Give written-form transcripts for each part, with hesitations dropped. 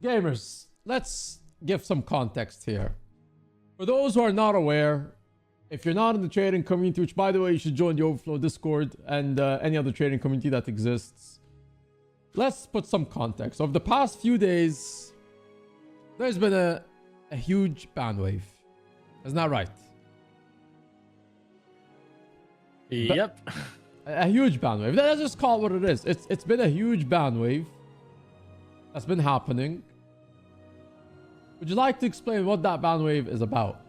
Gamers, let's give some context here. For those who are not aware, if you're not in the trading community, which by the way, you should join the Overflow Discord and any other trading community that exists. Let's put some context. Over the past few days, there's been a huge ban wave. Isn't that right? Yep. A huge ban wave. Let's just call it what it is. It's been a huge ban wave that's been happening. Would you like to explain what that ban wave is about?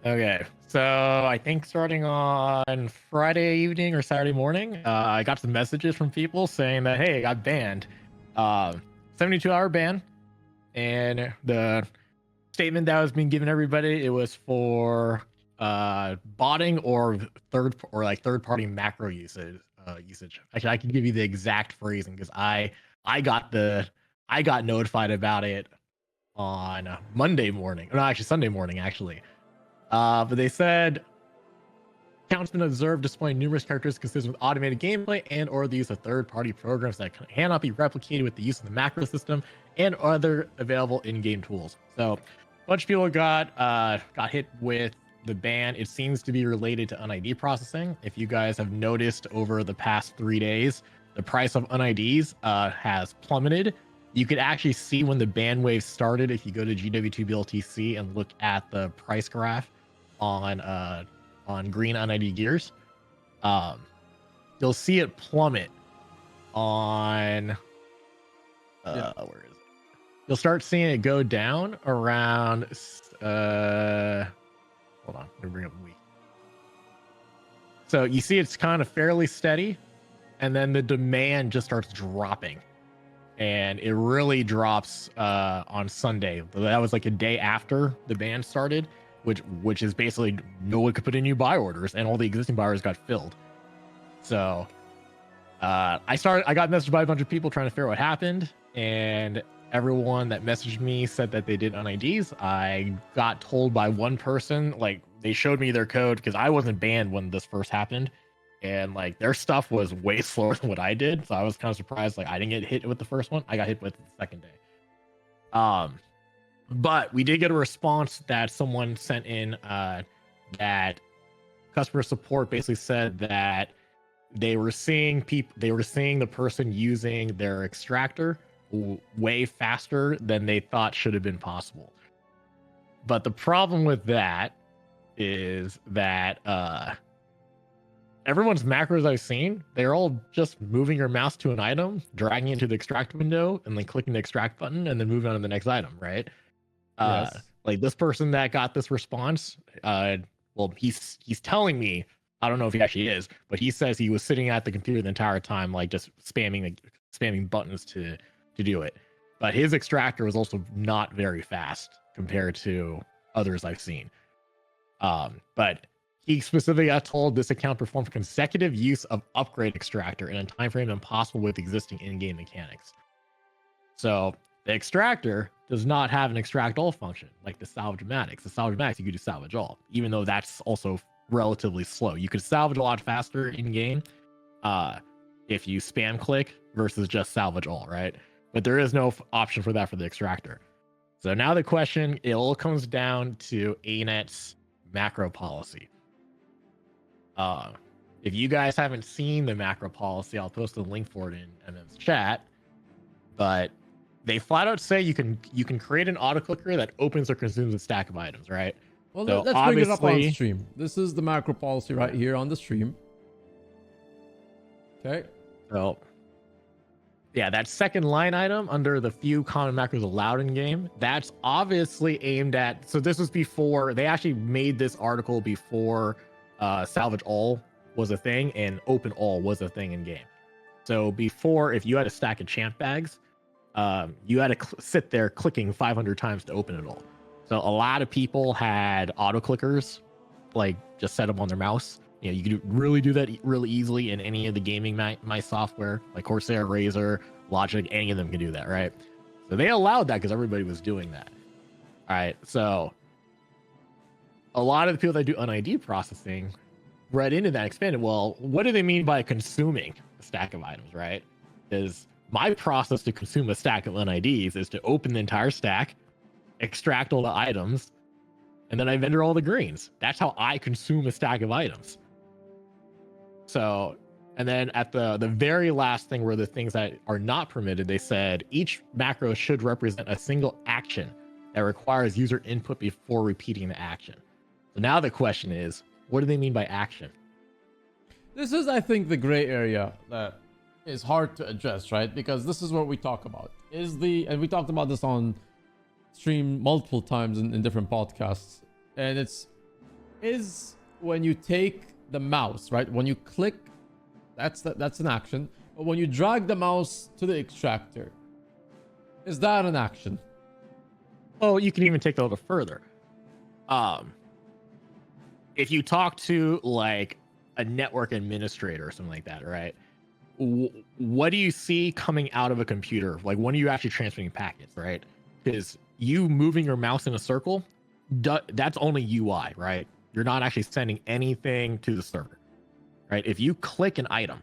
Okay, so I think starting on Friday evening or Saturday morning, I got some messages from people saying that, hey, I got banned. 72-hour ban. And the statement that was being given everybody, it was for botting or third-party macro usage. Actually, I can give you the exact phrasing because I got notified about it on Monday morning. No, actually Sunday morning, actually. But they said accounts been observed displaying numerous characters consistent with automated gameplay and or the use of third-party programs that cannot be replicated with the use of the macro system and other available in-game tools. So a bunch of people got hit with the ban. It seems to be related to UnID processing. If you guys have noticed over the past 3 days, the price of UnIDs has plummeted. You could actually see when the ban wave started if you go to GW2BLTC and look at the price graph on green UnID gears. You'll see it plummet on where is it? You'll start seeing it go down around hold on, let me bring up the week. So you see it's kind of fairly steady, and then the demand just starts dropping. And it really drops on Sunday. That was like a day after the ban started, which is basically no one could put in new buy orders, and all the existing buy orders got filled. So I got messaged by a bunch of people trying to figure out what happened, and everyone that messaged me said that they did UnIDs. I got told by one person, like they showed me their code because I wasn't banned when this first happened. And like their stuff was way slower than what I did, so I was kind of surprised. Like I didn't get hit with the first one; I got hit with it the second day. But we did get a response that someone sent in that customer support basically said that they were seeing the person using their extractor way faster than they thought should have been possible. But the problem with that is that everyone's macros I've seen, they're all just moving your mouse to an item, dragging it into the extract window, and then clicking the extract button, and then moving on to the next item, right? Yes. Like this person that got this response, well, he's telling me, I don't know if he actually is, but he says he was sitting at the computer the entire time, like just spamming buttons to do it. But his extractor was also not very fast compared to others I've seen. But he specifically got told this account performed consecutive use of upgrade extractor in a time frame impossible with existing in-game mechanics. So the extractor does not have an extract all function like the salvage-matics. The salvage-matics, you could do salvage all, even though that's also relatively slow. You could salvage a lot faster in-game if you spam click versus just salvage all, right? But there is no option for that for the extractor. So now the question, it all comes down to Arenet's macro policy. If you guys haven't seen the macro policy, I'll post a link for it in MM's chat. But they flat out say you can create an auto clicker that opens or consumes a stack of items, right? Well, so let's bring it up on stream. This is the macro policy right here on the stream. Okay. So yeah, that second line item under the few common macros allowed in game, that's obviously aimed at. So this was before they actually made this article before salvage all was a thing and open all was a thing in game. So before, if you had a stack of champ bags, you had to sit there clicking 500 times to open it all. So a lot of people had auto clickers, like just set them on their mouse. You know, you could really do that really easily in any of the gaming my software, like Corsair, Razer, Logic, any of them can do that, right? So they allowed that because everybody was doing that. All right, so a lot of the people that do UnID processing read into that, expanded. Well, what do they mean by consuming a stack of items, right? Because My process to consume a stack of NIDs is to open the entire stack, extract all the items, and then I vendor all the greens. That's how I consume a stack of items. So, and then at the very last thing where the things that are not permitted, they said each macro should represent a single action that requires user input before repeating the action. So now the question is, what do they mean by action? This is, I think, the gray area that is hard to address, right? Because this is what we talk about. And we talked about this on stream multiple times in different podcasts. And is when you take the mouse, right? When you click, that's an action. But when you drag the mouse to the extractor, is that an action? Oh, you can even take that a little further. If you talk to like a network administrator or something like that, right? What do you see coming out of a computer? Like, when are you actually transferring packets, right? Because you moving your mouse in a circle, that's only UI, right? You're not actually sending anything to the server, right? If you click an item,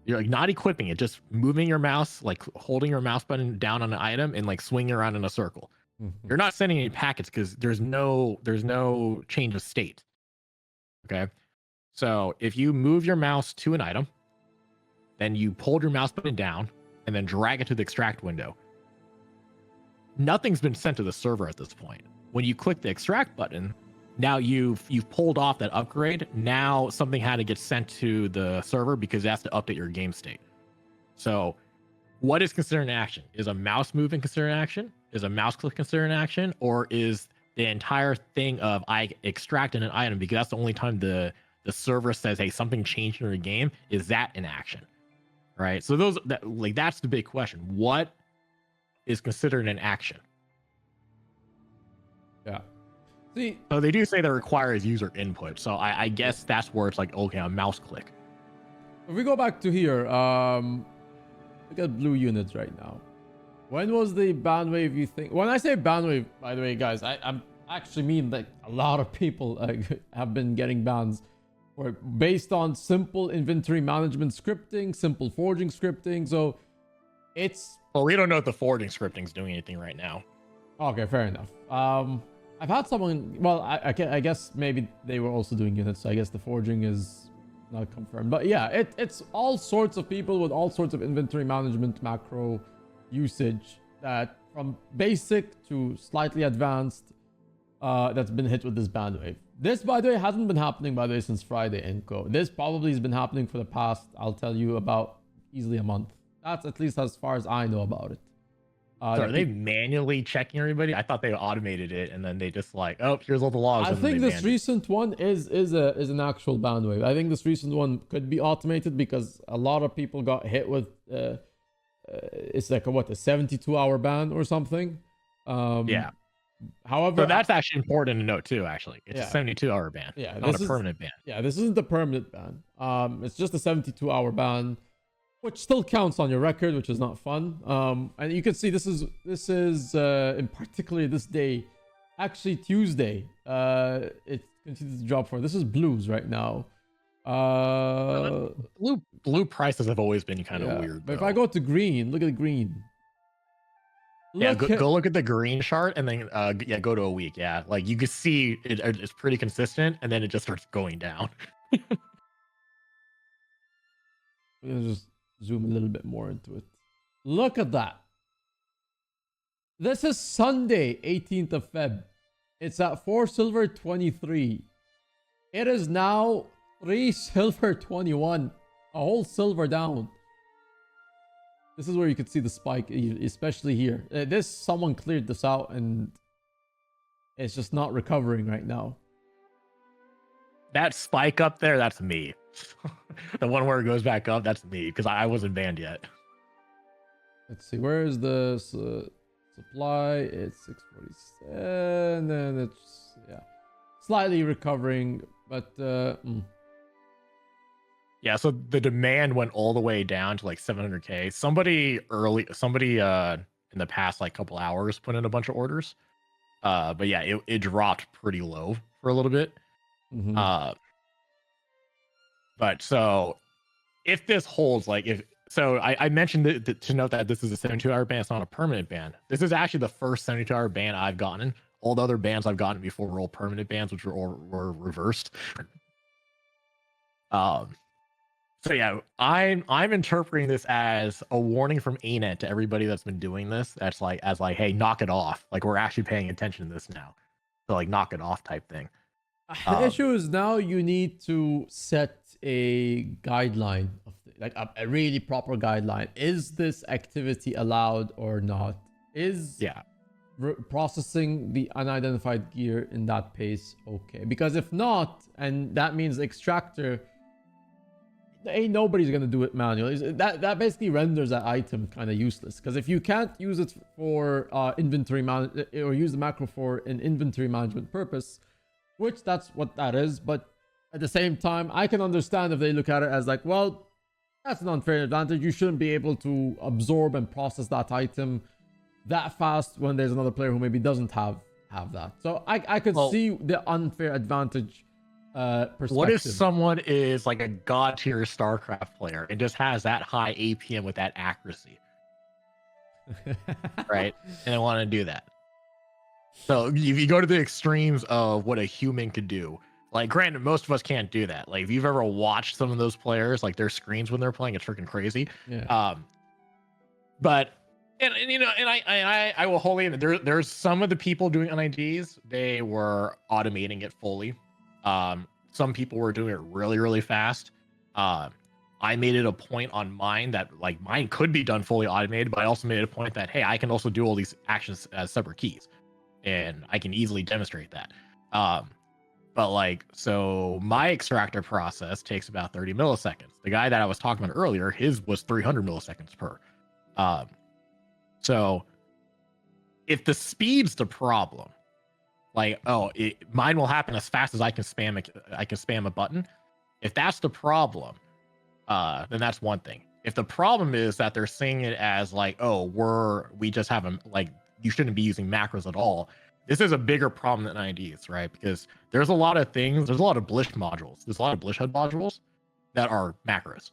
you're like not equipping it, just moving your mouse, like holding your mouse button down on an item and like swinging around in a circle. You're not sending any packets because there's no change of state. Okay. So if you move your mouse to an item, then you pulled your mouse button down and then drag it to the extract window. Nothing's been sent to the server at this point. When you click the extract button, now you've pulled off that upgrade. Now something had to get sent to the server because it has to update your game state. So what is considered an action? Is a mouse moving considered an action? Is a mouse click considered an action? Or is the entire thing of I extracted an item because that's the only time the server says, hey, something changed in your game? Is that an action? Right? So that's the big question. What is considered an action? Yeah. See, so they do say that requires user input. So I guess that's where it's like, okay, a mouse click. If we go back to here, look at blue units right now. When was the ban wave, you think? When I say ban wave, by the way, guys, I actually mean that a lot of people have been getting bans or based on simple inventory management scripting, simple forging scripting. So it's... Well, we don't know if the forging scripting is doing anything right now. Okay, fair enough. I've had someone... Well, I guess maybe they were also doing units. So I guess the forging is not confirmed. But yeah, it's all sorts of people with all sorts of inventory management macro usage that from basic to slightly advanced that's been hit with this ban wave. This, by the way, hasn't been happening, by the way, since Friday, Inco. This probably has been happening for the past, I'll tell you, about easily a month. That's at least as far as I know about it. So are they manually checking everybody? I thought they automated it, and then they just like, oh, here's all the logs. I think this recent one is an actual ban wave. I think this recent one could be automated because a lot of people got hit with it's like a 72-hour ban or something. Yeah. However, so that's actually important to note too. Actually, it's a 72-hour ban. Yeah, not a permanent ban. Yeah, this isn't a permanent ban. It's just a 72-hour ban, which still counts on your record, which is not fun. And you can see this is in particular this day, actually Tuesday. It continues to drop for. This is blues right now. Blue prices have always been kind of weird. But if I go to green, look at green. Go look at the green chart and then go to a week. Yeah, like you can see it's pretty consistent, and then it just starts going down. We'll just zoom a little bit more into it. Look at that. This is Sunday, 18th of Feb. It's at 4 silver 23. It is now 3 silver 21. A whole silver down. This is where you could see the spike, especially here. Someone cleared this out and it's just not recovering right now. That spike up there, that's me. The one where it goes back up, that's me, because I wasn't banned yet. Let's see, where is the supply? It's 647, and it's, slightly recovering, but... Yeah, so the demand went all the way down to like 700k. Somebody in the past like couple hours put in a bunch of orders. But yeah, it dropped pretty low for a little bit. Mm-hmm. But so if this holds, like if So I mentioned to note that this is a 72-hour ban. It's not a permanent ban. This is actually the first 72-hour ban I've gotten. All the other bans I've gotten before were all permanent bans, which were reversed. So yeah, I'm interpreting this as a warning from Anet to everybody that's been doing this. That's like, as like, hey, knock it off. Like, we're actually paying attention to this now. So like, knock it off type thing. The issue is now you need to set a guideline of like a really proper guideline. Is this activity allowed or not? Is processing the unidentified gear in that pace okay? Because if not, and that means extractor, ain't nobody's gonna do it manually. That basically renders that item kind of useless. Because if you can't use it for inventory management or use the macro for an inventory management purpose, which that's what that is, but at the same time, I can understand if they look at it as like, well, that's an unfair advantage. You shouldn't be able to absorb and process that item that fast when there's another player who maybe doesn't have that. So I could see the unfair advantage perspective. What if someone is like a god tier StarCraft player and just has that high APM with that accuracy? Right? And I want to do that. So if you go to the extremes of what a human could do, like granted, most of us can't do that. Like if you've ever watched some of those players, like their screens when they're playing, it's freaking crazy. Yeah. But and you know, and I will wholly admit there's some of the people doing NIDs, they were automating it fully. Some people were doing it really, really fast. I made it a point on mine that like mine could be done fully automated, but I also made it a point that, hey, I can also do all these actions as separate keys and I can easily demonstrate that. But like, so my extractor process takes about 30 milliseconds. The guy that I was talking about earlier, his was 300 milliseconds per. So if the speed's the problem, like, mine will happen as fast as I can spam a button. If that's the problem, then that's one thing. If the problem is that they're seeing it as like, we just have them, like, you shouldn't be using macros at all. This is a bigger problem than IDs, right? Because there's a lot of things. There's a lot of Blish modules. There's a lot of Blish HUD modules that are macros.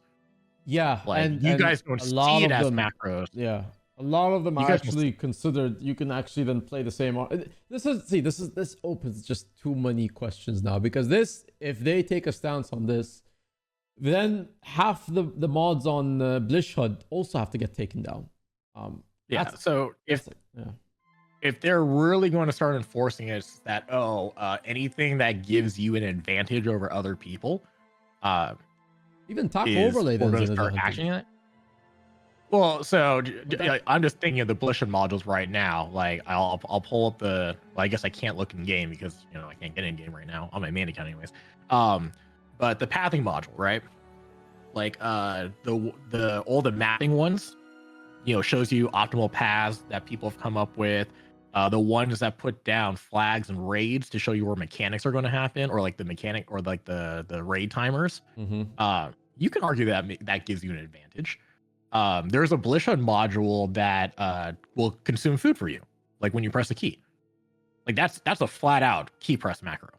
Yeah, like and you guys don't see it as macros. Yeah, a lot of them are actually considered. You can actually then play the same. This opens just too many questions now, because if they take a stance on this, then half the mods on Blish HUD also have to get taken down. So if they're really going to start enforcing it, it's that anything that gives you an advantage over other people, even top overlay, we're going to start acting it. Well, so I'm just thinking of the Blish modules right now. Like I'll pull up the. Well, I guess I can't look in game because I can't get in game right now on my main account, anyways. But the pathing module, right? Like the all the mapping ones, shows you optimal paths that people have come up with. The ones that put down flags and raids to show you where mechanics are going to happen, or like the mechanic, or like the raid timers. Mm-hmm. You can argue that gives you an advantage. There's a Blish HUD module that will consume food for you, like when you press a key. Like that's a flat out key press macro,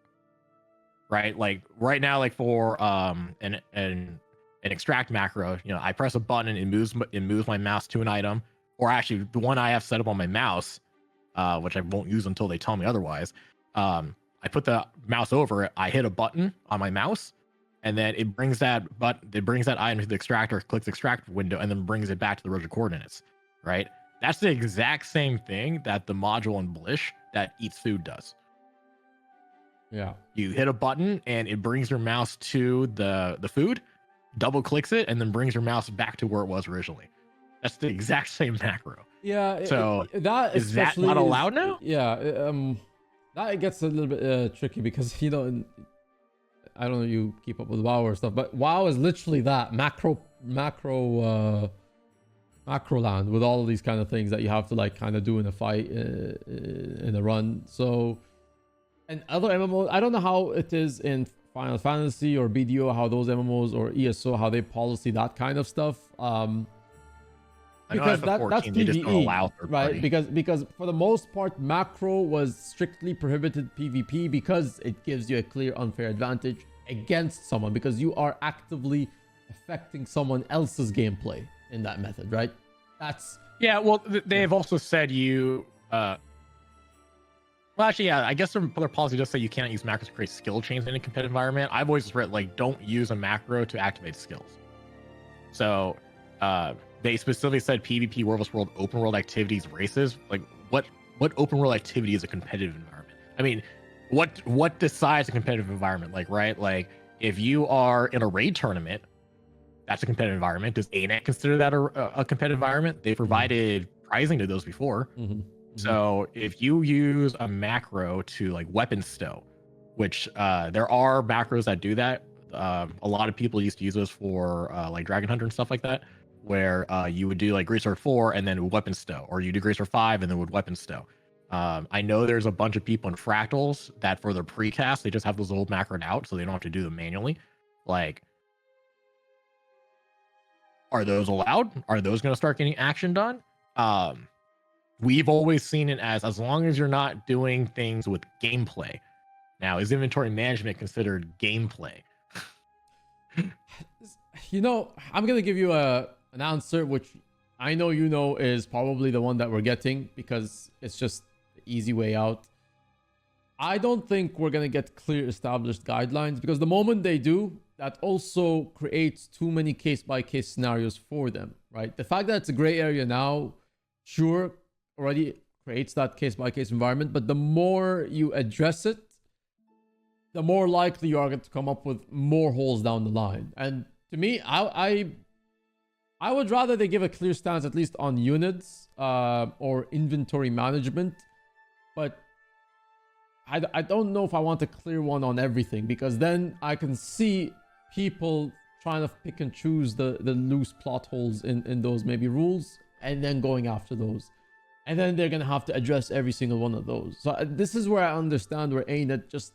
right? Like right now, like for an extract macro, I press a button and it moves my mouse to an item, or actually the one I have set up on my mouse, which I won't use until they tell me otherwise. I put the mouse over it, I hit a button on my mouse, and then it brings that item to the extractor, clicks extract window, and then brings it back to the original coordinates, right? That's the exact same thing that the module in Blish that eats food does. Yeah. You hit a button and it brings your mouse to the food, double clicks it, and then brings your mouse back to where it was originally. That's the exact same macro. Yeah. So is that not allowed now? Yeah. That gets a little bit tricky because I don't know, you keep up with WoW or stuff, but WoW is literally that macro land with all of these kind of things that you have to like kind of do in a fight, in a run. So, and other MMOs, I don't know how it is in Final Fantasy or BDO, how those MMOs or ESO, how they policy that kind of stuff. Because that's PvE, right? Because for the most part, macro was strictly prohibited PvP because it gives you a clear unfair advantage against someone, because you are actively affecting someone else's gameplay in that method, right? That's Yeah, well, they have also said you. Well, actually, yeah, I guess their policy does say you can't use macros to create skill chains in a competitive environment. I've always read like don't use a macro to activate skills. So they specifically said PvP, World vs. World, open world activities, races. Like what open world activity is a competitive environment? I mean, what decides a competitive environment? Like, right? Like if you are in a raid tournament, that's a competitive environment. Does Arenanet consider that a competitive environment? They provided pricing to those before. So if you use a macro to like weapon stow, which there are macros that do that. A lot of people used to use those for like Dragon Hunter and stuff like that, where you would do like Great Sword 4 and then weapon stow, or you do Great Sword 5 and then would weapon stow. I know there's a bunch of people in Fractals that for their precast, they just have those old macroed out, so they don't have to do them manually. Like, are those allowed? Are those going to start getting action done? We've always seen it as long as you're not doing things with gameplay. Now, is inventory management considered gameplay? You know, I'm gonna give you an answer which I know you know is probably the one that we're getting because it's just the easy way out. I don't think we're gonna get clear established guidelines because the moment they do, that also creates too many case-by-case scenarios for them, right? The fact that it's a gray area now, sure, already creates that case-by-case environment, but the more you address it, the more likely you are going to come up with more holes down the line. And to me, I would rather they give a clear stance at least on units or inventory management, but I don't know if I want a clear one on everything because then I can see people trying to pick and choose the loose plot holes in those maybe rules and then going after those. And then they're going to have to address every single one of those. So this is where I understand where Arenanet just,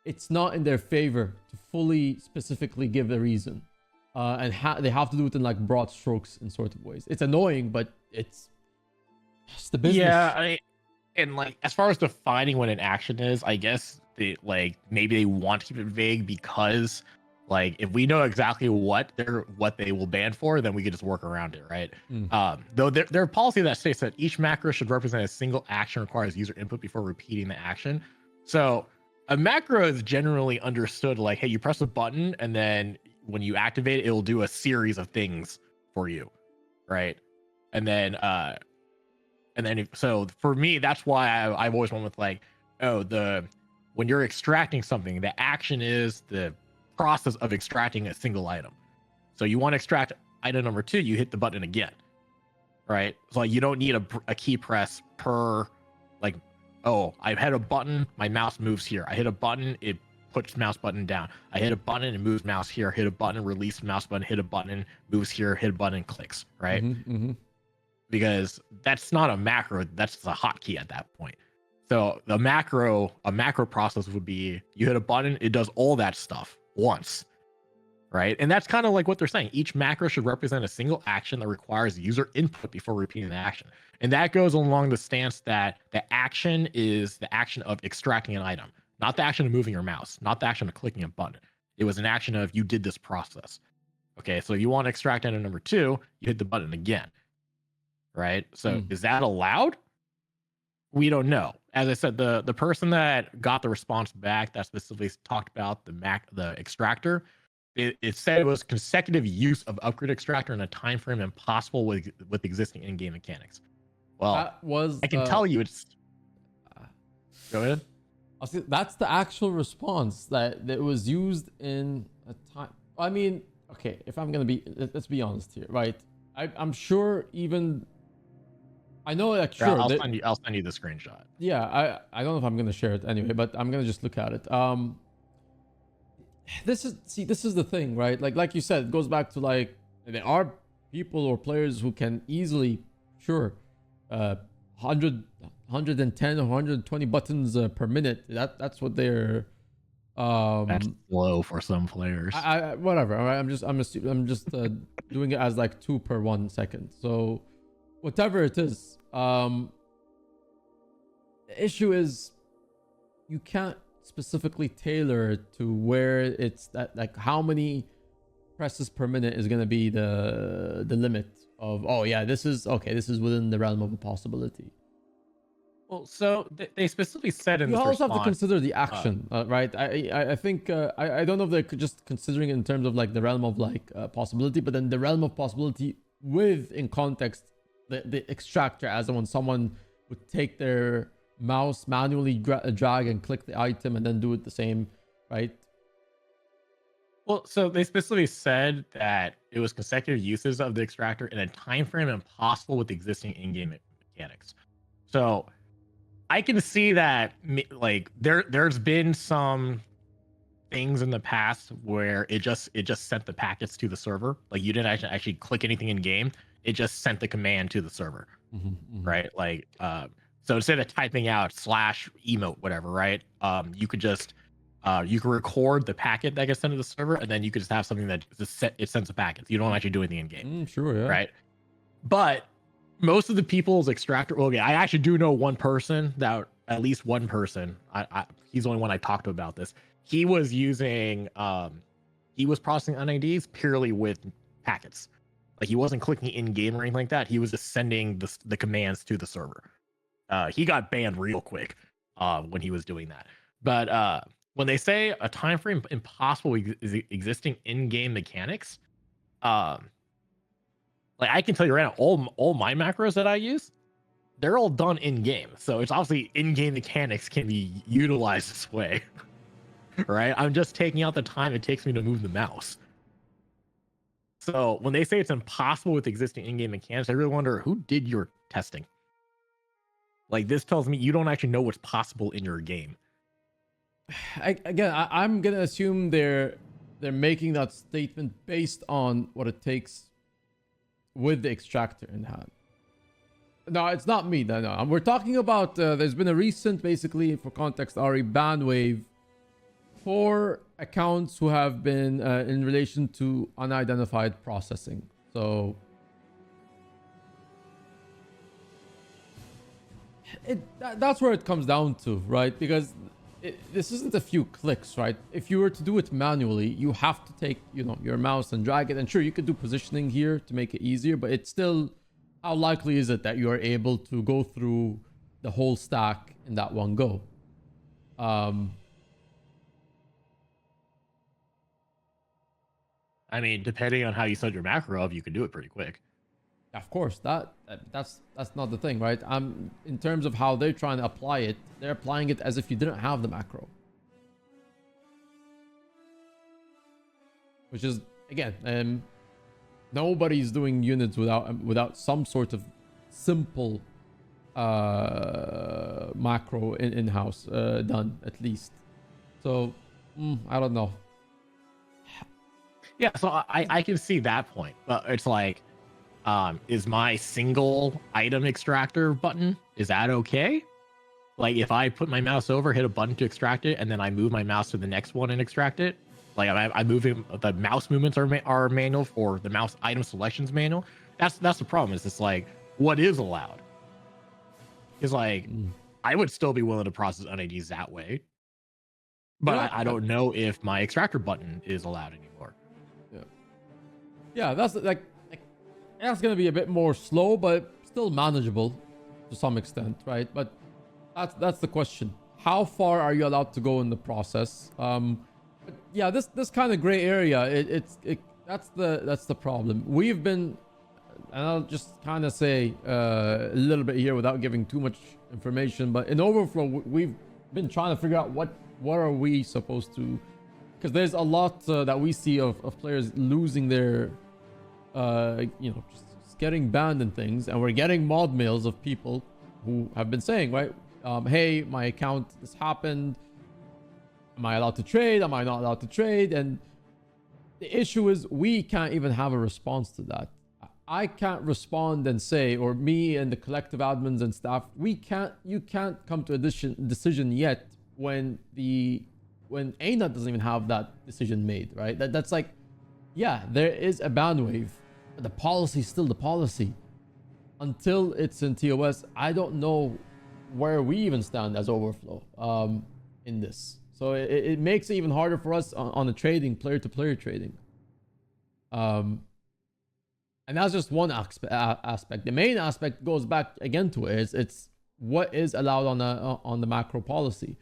it's not in their favor to fully specifically give a reason. And they have to do it in like broad strokes in sort of ways. It's annoying, but it's the business. Yeah, and like as far as defining what an action is, I guess they like maybe they want to keep it vague because like if we know exactly what they will ban for, then we can just work around it, right? Though their policy that states that each macro should represent a single action requires user input before repeating the action. So a macro is generally understood like, hey, you press a button and then when you activate it, it'll do a series of things for you, right? And then so for me, that's why I've always went with like, when you're extracting something, the action is the process of extracting a single item. So you want to extract item number 2, you hit the button again, right? So like you don't need a key press per like, oh, I hit a button, my mouse moves here. I hit a button, it puts mouse button down. I hit a button, it moves mouse here. Hit a button, release mouse button. Hit a button, moves here. Hit a button, clicks, right? Because that's not a macro, that's just a hotkey at that point. So a macro process would be you hit a button, it does all that stuff once, right? And that's kind of like what they're saying. Each macro should represent a single action that requires user input before repeating the action. And that goes along the stance that the action is the action of extracting an item, not the action of moving your mouse, not the action of clicking a button. It was an action of you did this process. Okay, so you want to extract item number 2, you hit the button again, right? So is that allowed? We don't know. As I said, the person that got the response back that specifically talked about the extractor, it said it was consecutive use of upgrade extractor in a time frame impossible with existing in-game mechanics. Well, I can tell you it's. Go ahead. That's the actual response that was used in a time. I mean, okay, if I'm gonna be, let's be honest here, right? I'm sure even. I know, like, sure. I'll send you the screenshot. Yeah, I don't know if I'm gonna share it anyway, but I'm gonna just look at it. This is the thing, right? Like you said, it goes back to like there are people or players who can easily, sure, 110 or 120 buttons per minute. That's what they're. That's low for some players. Whatever. All right, I'm just doing it as like 2 per 1 second. So. Whatever it is, the issue is you can't specifically tailor it to where it's that, like how many presses per minute is going to be the limit of, oh yeah, this is okay, this is within the realm of a possibility. Well, so they specifically said in You this also have to response, consider the action, right? I think I don't know if they're just considering it in terms of like the realm of like possibility, but then the realm of possibility with in context the extractor, as when someone would take their mouse, manually drag and click the item and then do it the same, right? well, so they specifically said that it was consecutive uses of the extractor in a time frame impossible with existing in-game mechanics. So I can see that like there's been some things in the past where it just sent the packets to the server. Like you didn't actually click anything in game. It just sent the command to the server, right? Like so instead of typing out slash emote whatever, right? You could just you can record the packet that gets sent to the server, and then you could just have something that just it sends the packets. You don't actually do anything in game, Sure, yeah. right? But most of the people's extractor, well, okay, I actually do know one person that at least one person. He's the only one I talked to about this. He was using he was processing UNIDs purely with packets. Like he wasn't clicking in game or anything like that. He was just sending the commands to the server. He got banned real quick when he was doing that. But when they say a time frame impossible with existing in-game mechanics, like I can tell you right now, all my macros that I use, they're all done in game. So it's obviously in-game mechanics can be utilized this way. Right? I'm just taking out the time it takes me to move the mouse. So when they say it's impossible with existing in-game mechanics, I really wonder who did your testing. Like this tells me you don't actually know what's possible in your game. I'm gonna assume they're making that statement based on what it takes with the extractor in hand. No, it's not me. No. We're talking about there's been a recent, basically for context, Ari, ban wave for accounts who have been in relation to unidentified processing. So that's where it comes down to, right? Because this isn't a few clicks, right? If you were to do it manually, you have to take, your mouse and drag it. And sure, you could do positioning here to make it easier, but it's still, how likely is it that you are able to go through the whole stack in that one go? I mean, depending on how you set your macro up, you can do it pretty quick. Of course, that's not the thing, right? In terms of how they're trying to apply it, they're applying it as if you didn't have the macro, which is again, nobody's doing units without some sort of simple macro in-house done at least. So I don't know. Yeah, so I can see that point, but it's like, is my single item extractor button, is that okay? Like if I put my mouse over, hit a button to extract it, and then I move my mouse to the next one and extract it, like I move it, the mouse movements are manual, or the mouse item selections manual. That's the problem. Is it's like what is allowed? Because like I would still be willing to process UNIDs that way, but Yeah, I don't know if my extractor button is allowed anymore. Yeah, that's gonna be a bit more slow, but still manageable to some extent, right? But that's the question. How far are you allowed to go in the process? But yeah, this kind of gray area, that's the problem. We've been, and I'll just kind of say a little bit here without giving too much information, but in Overflow, we've been trying to figure out what are we supposed to, because there's a lot that we see of players losing their just getting banned and things, and we're getting mod mails of people who have been saying, right, hey, my account, this happened, am I allowed to trade, am I not allowed to trade? And the issue is we can't even have a response to that. I can't respond and say, or me and the collective admins and staff, you can't come to a decision yet when Arenanet doesn't even have that decision made, right? That's like, yeah, there is a ban wave. The policy is still the policy. Until it's in TOS, I don't know where we even stand as Overflow in this. So it makes it even harder for us on the trading, player-to-player trading. And that's just one aspect. The main aspect goes back again to it. It's what is allowed on the macro policy.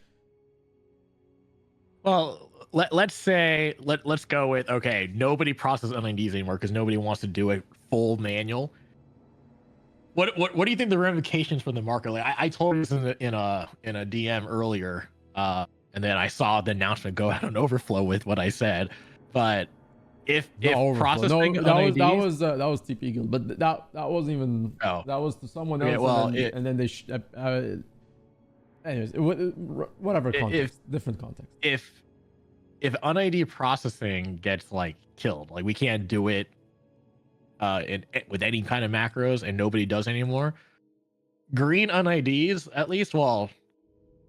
Well, let's say let's go with, okay, nobody processes UNIDs anymore because nobody wants to do a full manual. What do you think the ramifications for the market? Like I told you this in a DM earlier, and then I saw the announcement go out on Overflow with what I said. But if processing that was TP Guild, but that wasn't even that was to someone else. Yeah, well, and then they anyways, whatever context, different context. If UNID processing gets like killed, like we can't do it with any kind of macros and nobody does anymore, green UNIDs, at least, well,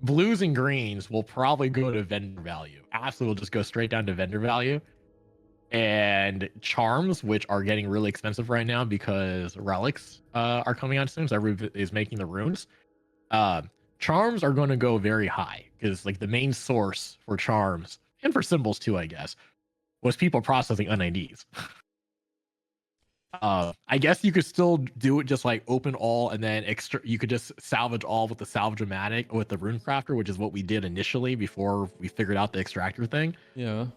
blues and greens will probably go to vendor value. Absolutely will just go straight down to vendor value. And charms, which are getting really expensive right now because relics are coming out soon, so everybody is making the runes. Charms are going to go very high because like the main source for charms and for symbols too, I guess, was people processing UNIDs. I guess you could still do it just like open all and then you could just salvage all with the salvage-o-matic with the rune crafter, which is what we did initially before we figured out the extractor thing. Yeah.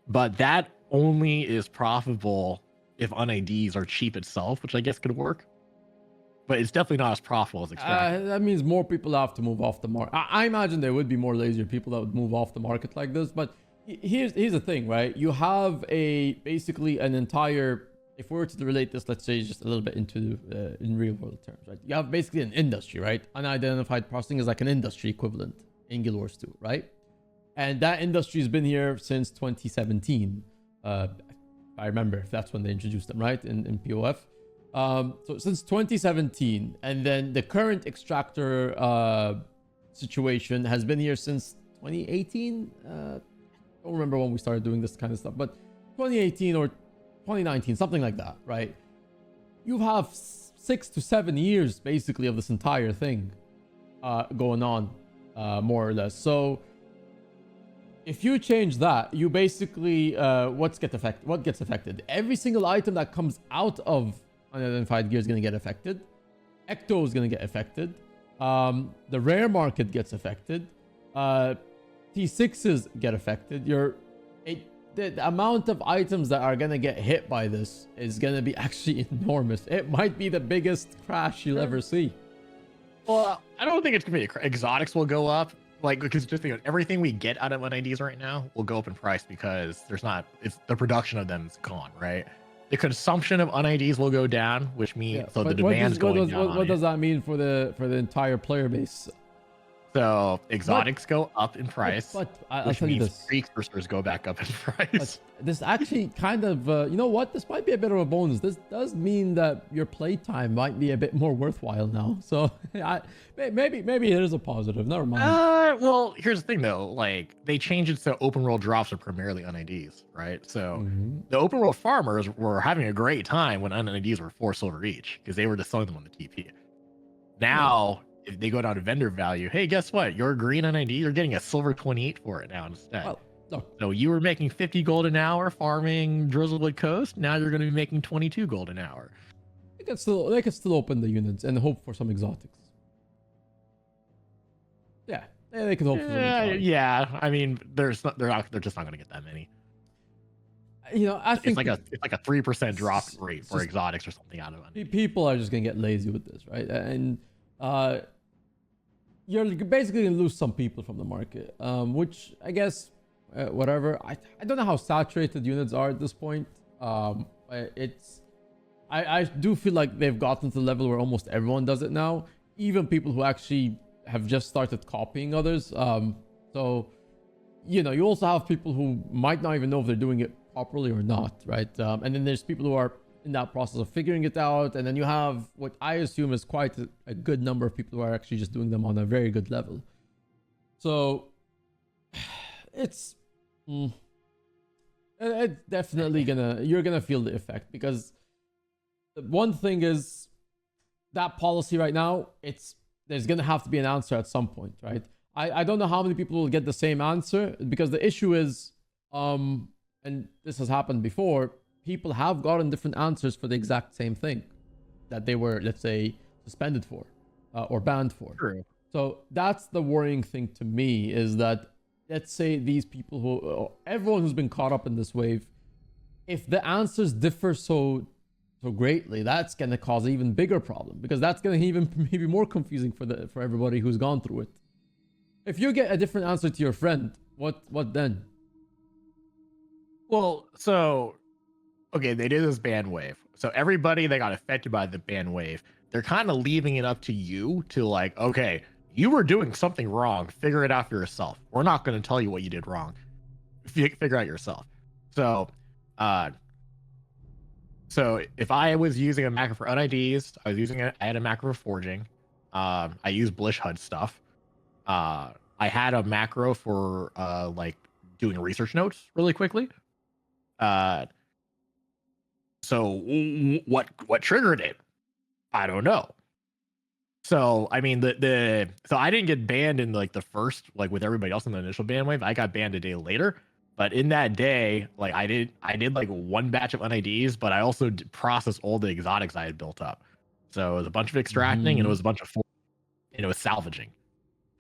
But that only is profitable if UNIDs are cheap itself, which I guess could work. But it's definitely not as profitable as extractor. That means more people have to move off the market. I imagine there would be more lazier people that would move off the market like this. But here's the thing, right? You have basically an entire, if we were to relate this, let's say just a little bit into in real world terms, right? You have basically an industry, right? Unidentified processing is like an industry equivalent in Guild Wars 2, right? And that industry has been here since 2017. I remember, if that's when they introduced them, right? In POF. So since 2017, and then the current extractor situation has been here since 2018. Don't remember when we started doing this kind of stuff, but 2018 or 2019, something like that, right? You have 6 to 7 years basically of this entire thing going on, more or less. So if you change that, you basically what gets affected? Every single item that comes out of Unidentified Gear is going to get affected. Ecto is going to get affected. The rare market gets affected. T6s get affected. The amount of items that are going to get hit by this is going to be actually enormous. It might be the biggest crash you'll ever see. Well, I don't think it's going to be exotics will go up. Like, because just think of everything we get out of UNIDs right now will go up in price because it's the production of them is gone, right? The consumption of UNIDs will go down, which means the demand's going down. What does that mean for the entire player base? So exotics go up in price, but I'll tell you this: precursors go back up in price. But this actually kind of, you know what? This might be a bit of a bonus. This does mean that your playtime might be a bit more worthwhile now. So maybe it is a positive. Never mind. Well, here's the thing though. Like they changed it so open world drops are primarily UNIDs, right? So the open world farmers were having a great time when UNIDs were 4 silver each because they were just selling them on the TP. Now. If they go down to vendor value, hey, guess what? Your green UNID, you're getting a silver 28 for it now instead. Well, look. So you were making 50 gold an hour farming Drizzlewood Coast. Now you're going to be making 22 gold an hour. They can still open the units and hope for some exotics. Yeah, they can hope for some exotics. Yeah. I mean, they're just not going to get that many. You know, I think it's like a 3% drop rate for exotics or something out of it. People are just going to get lazy with this, right? And you're basically gonna lose some people from the market, which I guess whatever. I don't know how saturated units are at this point. I do feel like they've gotten to the level where almost everyone does it now, even people who actually have just started copying others. So you know, you also have people who might not even know if they're doing it properly or not, right? And then there's people who are in that process of figuring it out, and then you have what I assume is quite a good number of people who are actually just doing them on a very good level. So it's definitely you're gonna feel the effect, because the one thing is that policy right now, there's gonna have to be an answer at some point, right? I don't know how many people will get the same answer, because the issue is and this has happened before, people have gotten different answers for the exact same thing that they were, let's say, suspended for or banned for. True. So that's the worrying thing to me, is that, let's say, these people who, everyone who's been caught up in this wave, if the answers differ so greatly, that's going to cause an even bigger problem, because that's going to even maybe more confusing for everybody who's gone through it. If you get a different answer to your friend, what then? Well, so okay, they did this ban wave. So everybody that got affected by the ban wave, they're kind of leaving it up to you to like, okay, you were doing something wrong. Figure it out for yourself. We're not going to tell you what you did wrong. Figure out yourself. So, so if I was using a macro for UNIDs, I had a macro for forging. I use Blish HUD stuff. I had a macro for like doing research notes really quickly. So what triggered it? I don't know. So I mean so I didn't get banned in like the first, like with everybody else in the initial ban wave. I got banned a day later. But in that day, like I did like one batch of UNIDs, but I also processed all the exotics I had built up. So it was a bunch of extracting and it was a bunch of and it was salvaging.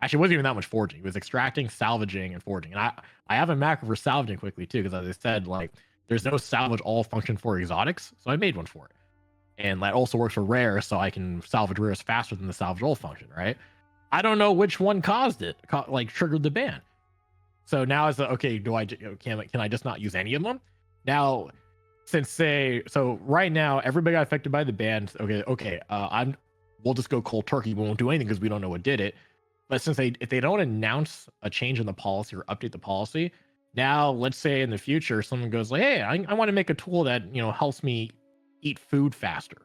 Actually, it wasn't even that much forging. It was extracting, salvaging, and forging. And I have a macro for salvaging quickly too, because as I said, like there's no salvage all function for exotics, so I made one for it. And that also works for rare, so I can salvage rares faster than the salvage all function, right? I don't know which one caused it, like triggered the ban. So now it's okay. Can I just not use any of them? Now, so right now everybody got affected by the ban. Okay. We'll just go cold turkey. We won't do anything because we don't know what did it. But if they don't announce a change in the policy or update the policy, now let's say in the future someone goes like, hey, I want to make a tool that helps me eat food faster.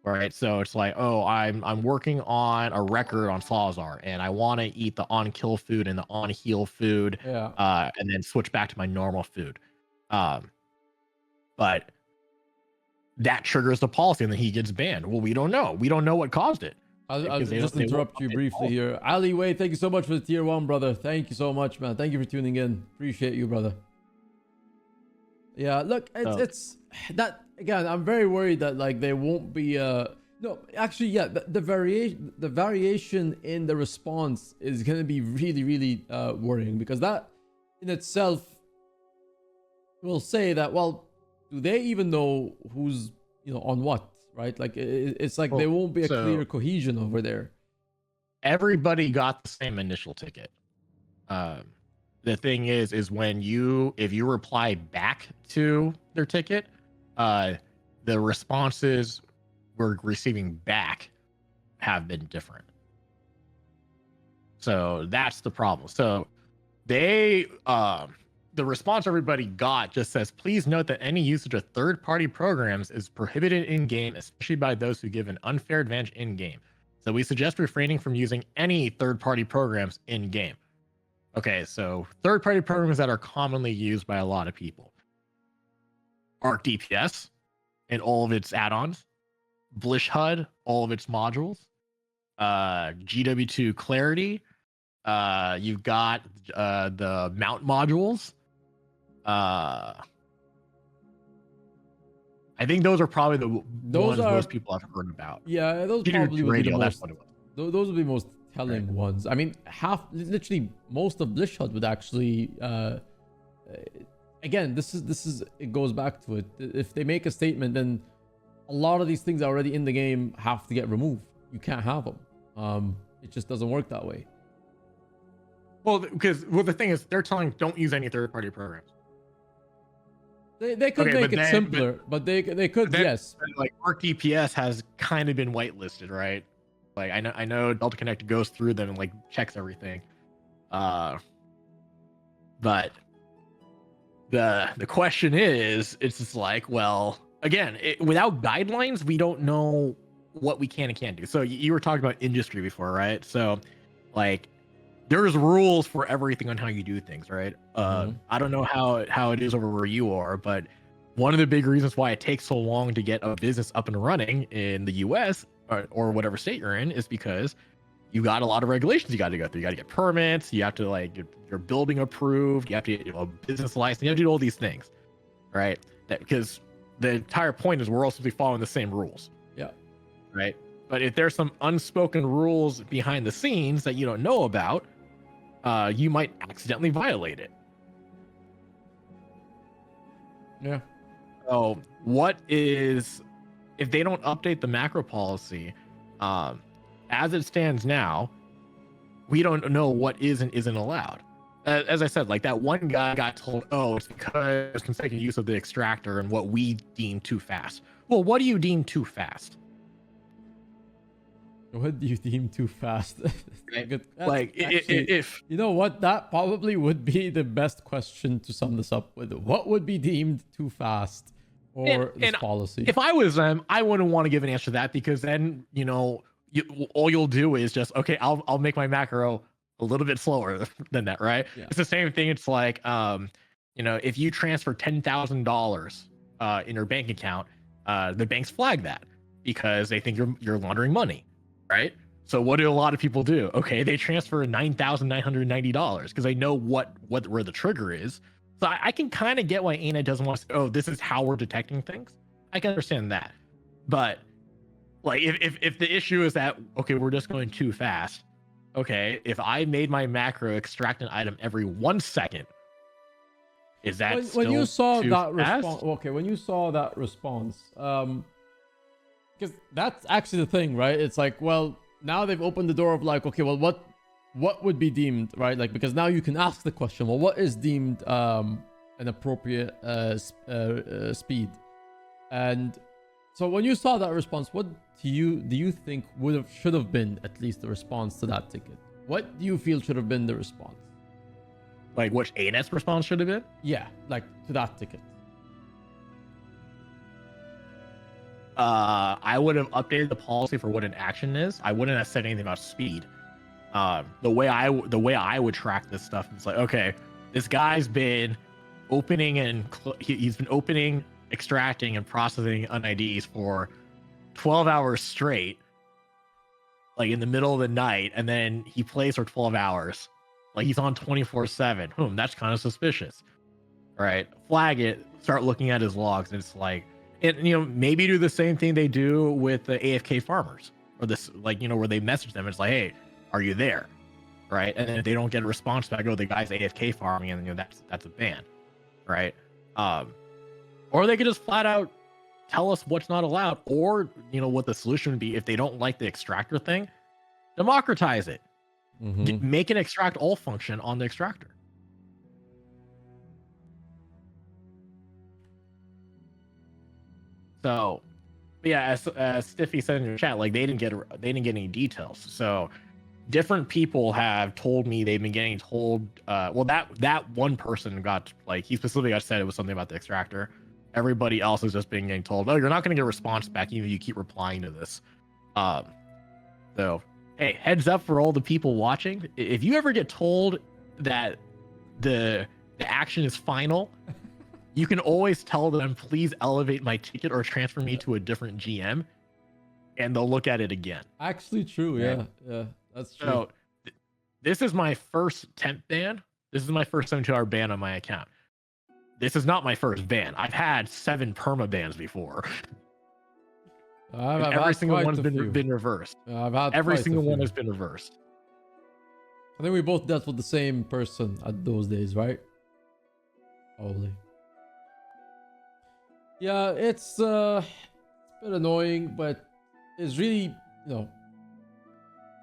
All right, so it's like, oh, I'm working on a record on Salazar, and I want to eat the on-kill food and the on-heal food, and then switch back to my normal food. But that triggers the policy, and then he gets banned. Well, we don't know. We don't know what caused it. I'll just interrupt you briefly here. Alleyway, thank you so much for the tier 1, brother. Thank you so much, man. Thank you for tuning in. Appreciate you, brother. Yeah, look, it's that again. I'm very worried that like there won't be no, actually, yeah, the variation in the response is going to be really worrying, because that in itself will say that, well, do they even know who's on what, right? Like it's like there won't be a clear cohesion over there. Everybody got the same initial ticket. The thing is if you reply back to their ticket, the responses we're receiving back have been different. So that's the problem. So they the response everybody got just says, please note that any usage of third-party programs is prohibited in-game, especially by those who give an unfair advantage in-game. So we suggest refraining from using any third-party programs in-game. Okay, so third-party programs that are commonly used by a lot of people. Arc DPS and all of its add-ons. Blish HUD, all of its modules. GW2 Clarity. You've got the mount modules. I think those are probably the ones most people have heard about. Yeah, those probably would be the most. Those would be most telling ones. I mean, literally most of Blish HUD would actually. Again, this is it goes back to it. If they make a statement, then a lot of these things already in the game have to get removed. You can't have them. It just doesn't work that way. Well, because the thing is, they're telling don't use any third-party programs. They could make it simpler, but they could, yes. Like Arc DPS has kind of been whitelisted, right? Like I know Delta Connect goes through them and like checks everything. But the question is, it's just like, well, again, without guidelines, we don't know what we can and can't do. So you were talking about industry before, right? So like there's rules for everything on how you do things, right? I don't know how it is over where you are, but one of the big reasons why it takes so long to get a business up and running in the US or whatever state you're in is because you got a lot of regulations you got to go through. You got to get permits. You have to like get your building approved. You have to get a business license. You have to do all these things, right? because the entire point is we're all supposed to be following the same rules. Yeah. Right. But if there's some unspoken rules behind the scenes that you don't know about, you might accidentally violate it. Yeah. So if they don't update the macro policy, as it stands now, we don't know what is and isn't allowed. As I said, like that one guy got told, oh, it's because consecutive use of the extractor and what we deem too fast. Well, what do you deem too fast? What do you deem too fast? Right? Like, if you know what, that probably would be the best question to sum this up with. What would be deemed too fast for this policy? If I was them, I wouldn't want to give an answer to that, because then, you know, all you'll do is just, okay, I'll make my macro a little bit slower than that, right? Yeah. It's the same thing. It's like, you know, if you transfer $10,000 in your bank account, the banks flag that because they think you're laundering money, right? So what do a lot of people do? Okay, they transfer $9,990 because they know where the trigger is. So I can kind of get why Arenanet doesn't want to say, oh, this is how we're detecting things. I can understand that. But like if the issue is that, okay, we're just going too fast. Okay, if I made my macro extract an item every 1 second, is that when you saw that fast? response? Okay, when you saw that response, because that's actually the thing, right? It's like, well, now they've opened the door of like, okay, well, what would be deemed, right? Like, because now you can ask the question, well, what is deemed an appropriate speed? And so when you saw that response, what do you think should have been at least the response to that ticket? What do you feel should have been the response? Like which Arenet's response should have been? Yeah, like to that ticket. I would have updated the policy for what an action is. I wouldn't have said anything about speed. The way I would track this stuff is like, okay, this guy's been opening and he's been opening, extracting, and processing UNIDs for 12 hours straight, like in the middle of the night, and then he plays for 12 hours. Like he's on 24/7. That's kind of suspicious, right? Flag it, start looking at his logs, and it's like, and you know, maybe do the same thing they do with the AFK farmers, or this, like, you know, where they message them. It's like, hey, are you there? Right? And then if they don't get a response back, oh, the guy's AFK farming, and you know, that's a ban, right? Or they could just flat out tell us what's not allowed, or you know what the solution would be if they don't like the extractor thing, democratize it. Make an extract all function on the extractor. So, yeah, as Stiffy said in your chat, like they didn't get any details. So, different people have told me they've been getting told. Well, that one person got, like, he specifically got said it was something about the extractor. Everybody else has just been getting told, oh, you're not going to get a response back even if you keep replying to this. So, hey, heads up for all the people watching. If you ever get told that the action is final, you can always tell them, please elevate my ticket or transfer me to a different GM, and they'll look at it again. Actually true, yeah, that's true. So, this is my first temp ban. This is my first 72-hour ban on my account. This is not my first ban. I've had 7 perma bans before. Every single one's been reversed. Every single one has been reversed. I think we both dealt with the same person at those days, right? Probably. Yeah, it's a bit annoying, but it's really, you know,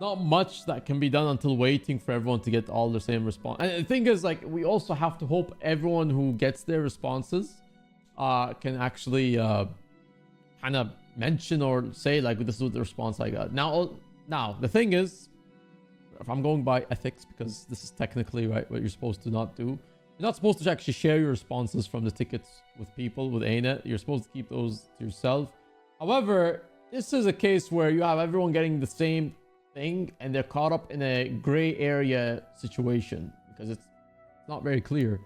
not much that can be done until waiting for everyone to get all the same response. And the thing is, like, we also have to hope everyone who gets their responses can actually kind of mention or say, like, this is the response I got. Now the thing is, if I'm going by ethics, because this is technically right what you're supposed to not do, you're not supposed to actually share your responses from the tickets with people with Arenanet. You're supposed to keep those to yourself. However, this is a case where you have everyone getting the same thing and they're caught up in a gray area situation because it's not very clear,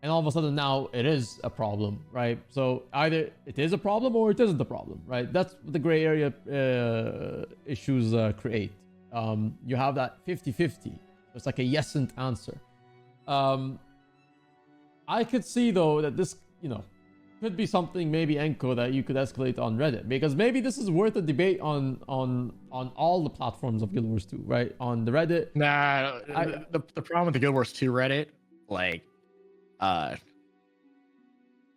and all of a sudden now it is a problem, right? So either it is a problem or it isn't a problem, right? That's what the gray area issues create. You have that 50-50. It's like a yes-and answer. I could see though that this, you know, could be something maybe Enko that you could escalate on Reddit, because maybe this is worth a debate on all the platforms of Guild Wars 2, right? On the Reddit. Nah, the problem with the Guild Wars 2 Reddit, like,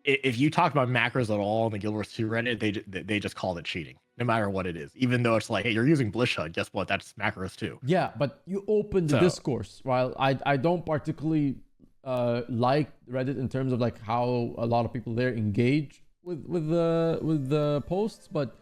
if you talk about macros at all on the Guild Wars 2 Reddit, they just call it cheating, no matter what it is. Even though it's like, hey, you're using Blish HUD, guess what? That's macros too. Yeah, but you open the discourse. While I don't particularly like Reddit in terms of like how a lot of people there engage with the posts, but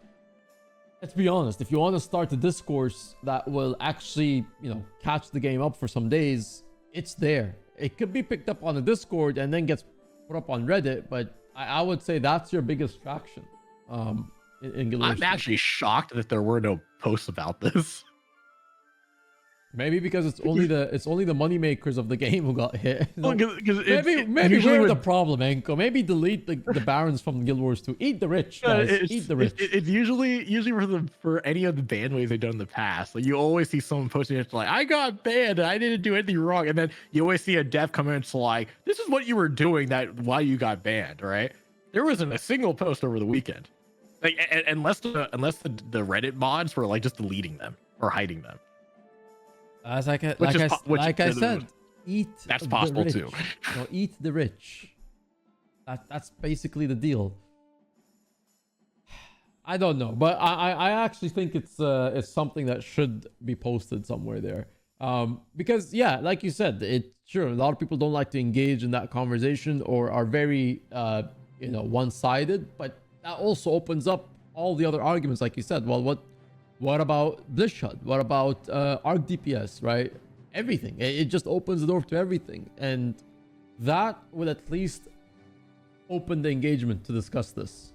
let's be honest, if you want to start a discourse that will actually, you know, catch the game up for some days, it's there. It could be picked up on the Discord and then gets put up on Reddit, but I would say that's your biggest traction in Guild Wars. I'm actually shocked that there were no posts about this. Maybe because it's only the money makers of the game who got hit. Well, maybe we're the problem, Enko. Maybe delete the barons from Guild Wars 2. Eat the rich, guys. Eat the rich. It's usually for any of the ban waves they've done in the past. Like, you always see someone posting it's like, I got banned and I didn't do anything wrong, and then you always see a dev come in and it's like, this is what you were doing why you got banned, right? There wasn't a single post over the weekend, like, unless the Reddit mods were like just deleting them or hiding them. As I said, eat. That's possible rich. too. No, eat the rich. That's basically the deal. I don't know, but I actually think it's something that should be posted somewhere there. Because yeah, like you said, sure, a lot of people don't like to engage in that conversation or are very one-sided, but that also opens up all the other arguments, like you said. Well, what about Blish HUD? What about Arc DPS, right? Everything. It just opens the door to everything. And that will at least open the engagement to discuss this,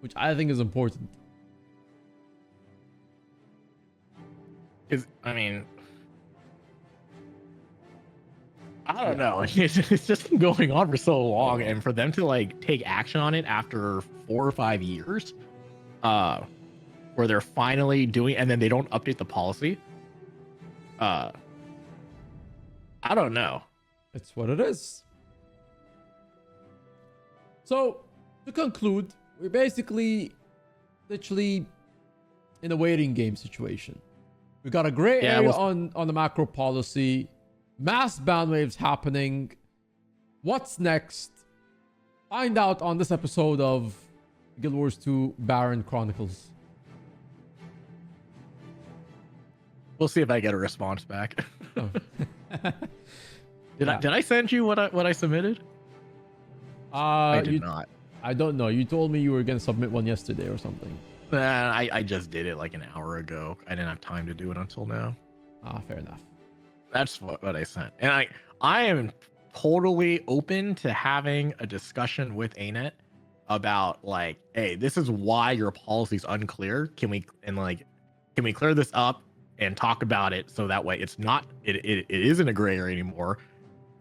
which I think is important. I mean, I don't know. It's just been going on for so long, and for them to like take action on it after 4 or 5 years, where they're finally doing, and then they don't update the policy. I don't know. It's what it is. So to conclude, we're basically literally in a waiting game situation. We got a gray area on the macro policy, mass ban waves happening. What's next? Find out on this episode of Guild Wars 2 Baron Chronicles. We'll see if I get a response back. Oh. Did I send you what I submitted? I did not. I don't know. You told me you were gonna submit one yesterday or something. Nah, I just did it like an hour ago. I didn't have time to do it until now. Fair enough. That's what I sent. And I am totally open to having a discussion with Arenanet about like, hey, this is why your policy's unclear. Can we clear this up and talk about it so that way it isn't a gray area anymore,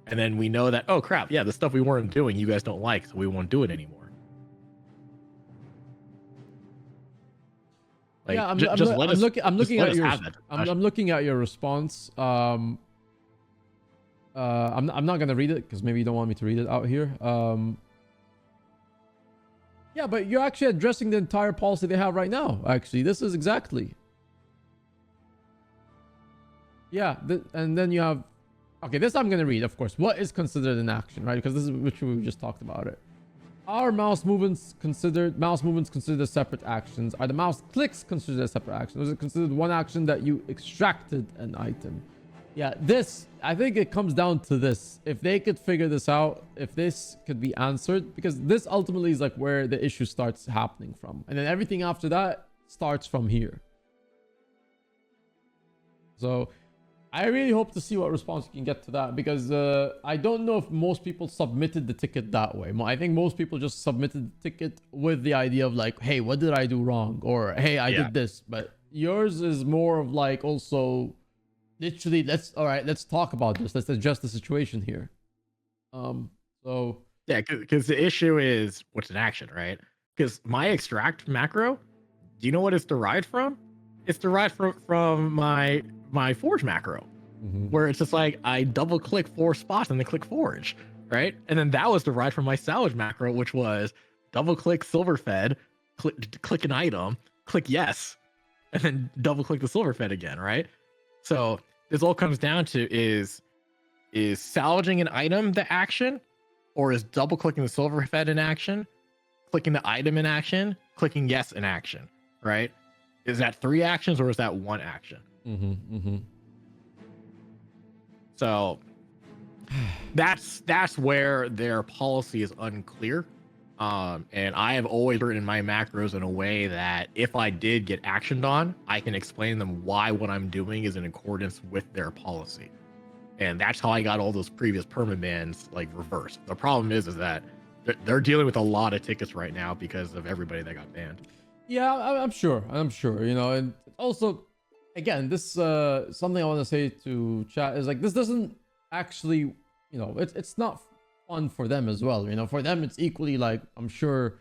and then we know that, oh crap, yeah, the stuff we weren't doing you guys don't like, so we won't do it anymore. Like, yeah, I'm looking at your response. I'm not gonna read it because maybe you don't want me to read it out here. Yeah, but you're actually addressing the entire policy they have right now. Actually, this is exactly. Yeah, and then you have, okay, this I'm gonna read, of course. What is considered an action, right? Because this is which we just talked about it. Are mouse movements considered separate actions? Are the mouse clicks considered a separate action? Or is it considered one action that you extracted an item? Yeah, I think it comes down to this. If they could figure this out, if this could be answered, because this ultimately is like where the issue starts happening from. And then everything after that starts from here. So I really hope to see what response you can get to that, because I don't know if most people submitted the ticket that way. I think most people just submitted the ticket with the idea of like, hey, what did I do wrong? Or hey, I did this. But yours is more of like also literally, let's talk about this. Let's adjust the situation here. So yeah, because the issue is what's an action, right? Because my extract macro, do you know what it's derived from? It's derived from my forge macro, where it's just like I double click 4 spots and then click forge, right? And then that was derived from my salvage macro, which was double click silver fed, click an item, click yes, and then double click the silver fed again, right? So this all comes down to is salvaging an item the action, or is double clicking the silver fed in action, clicking the item in action, clicking yes in action, right? Is that 3 actions or is that 1 action? So that's where their policy is unclear. And I have always written my macros in a way that if I did get actioned on, I can explain them why what I'm doing is in accordance with their policy. And that's how I got all those previous permabans like reversed. The problem is that they're dealing with a lot of tickets right now because of everybody that got banned. Yeah, I'm sure. You know, and also, again, this something I want to say to chat is like, this doesn't actually, you know, it's not fun for them as well. You know, for them it's equally, like, I'm sure,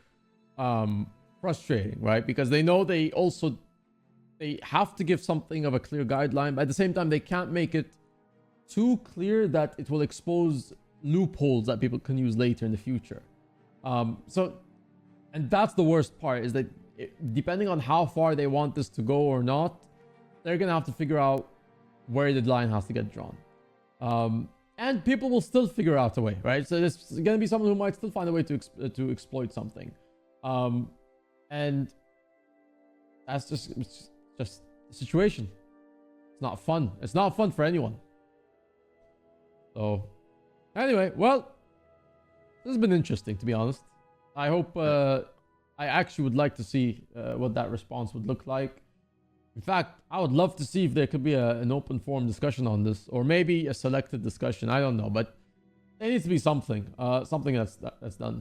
frustrating, right? Because they know they have to give something of a clear guideline, but at the same time they can't make it too clear that it will expose loopholes that people can use later in the future. So, and that's the worst part, is that depending on how far they want this to go or not, they're gonna have to figure out where the line has to get drawn. And people will still figure out a way, right? So there's gonna be someone who might still find a way to exploit something, and that's just the situation. It's not fun. It's not fun for anyone. So, anyway, well, this has been interesting, to be honest. I hope I actually would like to see what that response would look like. In fact, I would love to see if there could be an open forum discussion on this, or maybe a selected discussion. I don't know, but there needs to be something, something that's done.